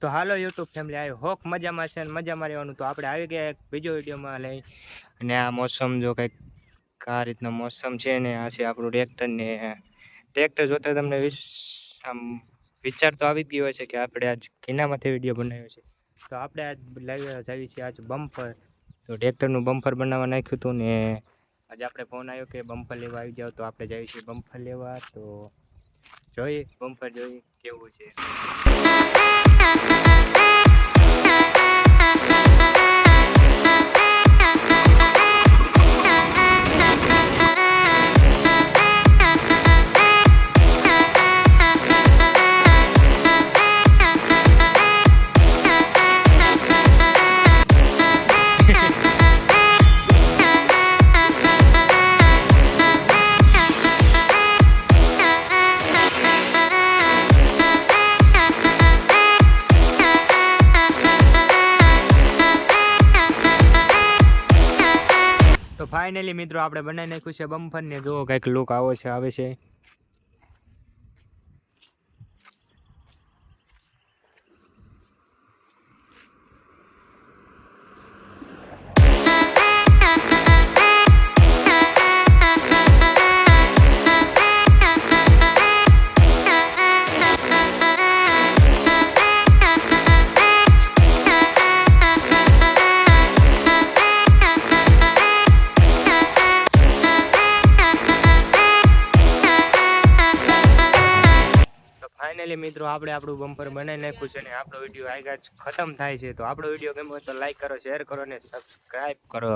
તો હાલો YouTube family આવી hoc મજામાં છે અને મજામાં રહેવાનું. તો આપણે આવી ગયા એક બીજો વિડીયોમાં લઈ અને આ મોસમ જો કંઈક આ રીતનો મોસમ છે ને આ છે આપણું ટ્રેક્ટર ને ટ્રેક્ટર જોતા તમને આમ વિચાર તો આવી જ ગયો છે કે આપણે આજ કેનામાંથી વિડીયો બનાવ્યો છે. તો આપણે આજ લાવી આવી છીએ આજ બમ્પર. તો ટ્રેક્ટરનું બમ્પર બનાવવા નાખ્યું હતું ને આજે આપણે ફોન આવ્યો કે બમ્પર લેવા આવી જાઓ. તો આપણે જઈએ છીએ બમ્પર લેવા. તો જોઈએ બમ્પર જોઈએ કેવું છે. તો ફાઇનલી મિત્રો આપણે બનાવી નાખ્યું છે બમ્પર ને જો કંઈક લુક આવે છે. ફાઇનલી મિત્રો આપણે આપણું બમ્પર બનાવી નાખ્યું છે ને આપણો વિડીયો આગળ ખતમ થાય છે. તો આપણો વિડીયો ગમ્યો હોય તો લાઈક કરો, શેર કરો અને સબસ્ક્રાઈબ કરો.